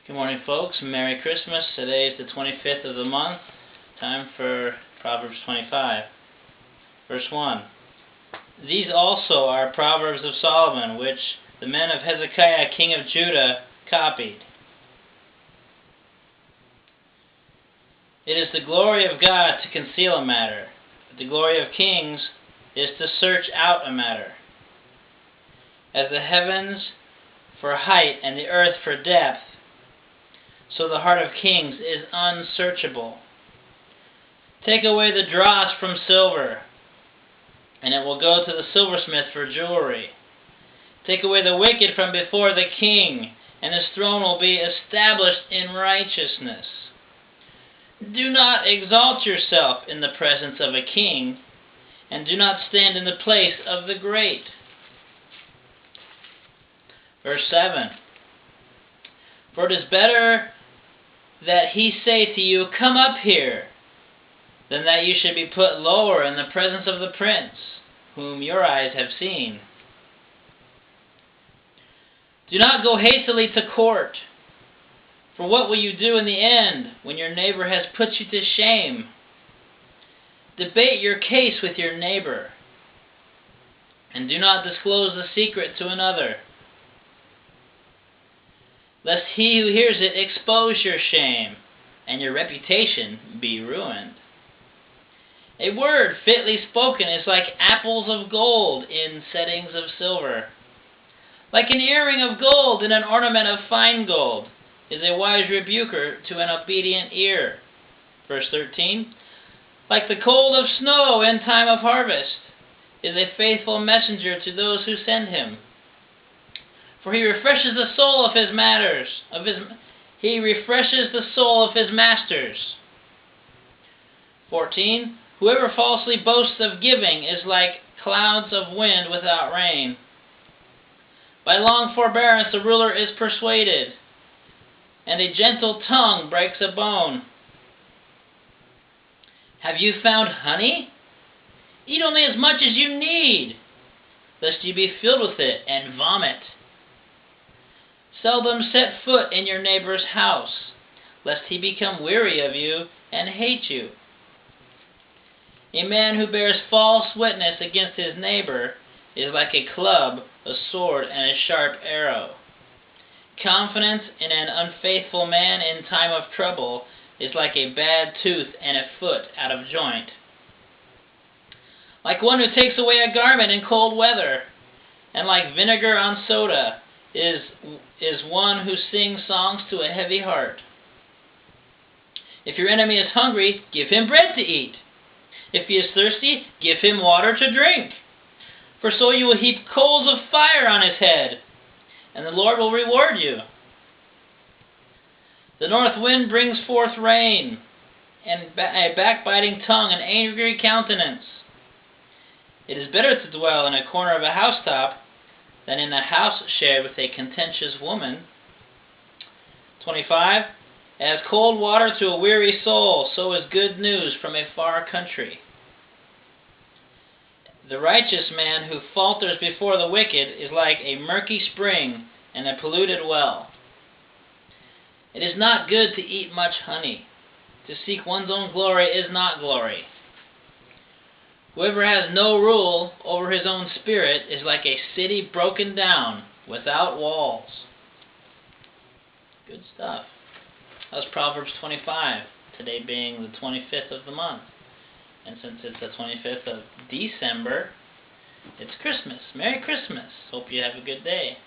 Good morning, folks. Merry Christmas. Today is the 25th of the month. Time for Proverbs 25. Verse 1. These also are Proverbs of Solomon, which the men of Hezekiah, king of Judah, copied. It is the glory of God to conceal a matter, but the glory of kings is to search out a matter. As the heavens for height and the earth for depth, so the heart of kings is unsearchable. Take away the dross from silver, and it will go to the silversmith for jewelry. Take away the wicked from before the king, and his throne will be established in righteousness. Do not exalt yourself in the presence of a king, and do not stand in the place of the great. Verse 7. For it is better that he say to you, "Come up here," than that you should be put lower in the presence of the prince, whom your eyes have seen. Do not go hastily to court, for what will you do in the end when your neighbor has put you to shame? Debate your case with your neighbor, and do not disclose the secret to another, lest he who hears it expose your shame, and your reputation be ruined. A word fitly spoken is like apples of gold in settings of silver. Like an earring of gold in an ornament of fine gold is a wise rebuker to an obedient ear. Verse 13. Like the cold of snow in time of harvest is a faithful messenger to those who send him. For he refreshes the soul of his masters. 14. Whoever falsely boasts of giving is like clouds of wind without rain. By long forbearance the ruler is persuaded, and a gentle tongue breaks a bone. Have you found honey? Eat only as much as you need, lest you be filled with it and vomit. Seldom set foot in your neighbor's house, lest he become weary of you and hate you. A man who bears false witness against his neighbor is like a club, a sword, and a sharp arrow. Confidence in an unfaithful man in time of trouble is like a bad tooth and a foot out of joint. Like one who takes away a garment in cold weather, and like vinegar on soda, is one who sings songs to a heavy heart. If your enemy is hungry, give him bread to eat. If he is thirsty, give him water to drink. For so you will heap coals of fire on his head, and the Lord will reward you. The north wind brings forth rain, and a backbiting tongue, an angry countenance. It is better to dwell in a corner of a housetop than in a house shared with a contentious woman. 25. As cold water to a weary soul, so is good news from a far country. The righteous man who falters before the wicked is like a murky spring and a polluted well. It is not good to eat much honey. To seek one's own glory is not glory. Whoever has no rule over his own spirit is like a city broken down without walls. Good stuff. That was Proverbs 25, today being the 25th of the month. And since it's the 25th of December, it's Christmas. Merry Christmas. Hope you have a good day.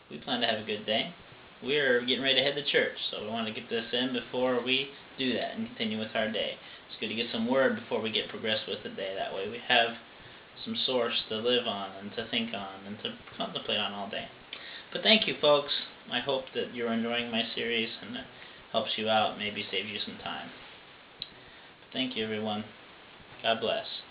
We plan to have a good day. We're getting ready to head to church, so we want to get this in before we do that and continue with our day. It's good to get some word before we get progressed with the day. That way we have some source to live on and to think on and to contemplate on all day. But thank you, folks. I hope that you're enjoying my series and it helps you out, maybe save you some time. Thank you, everyone. God bless.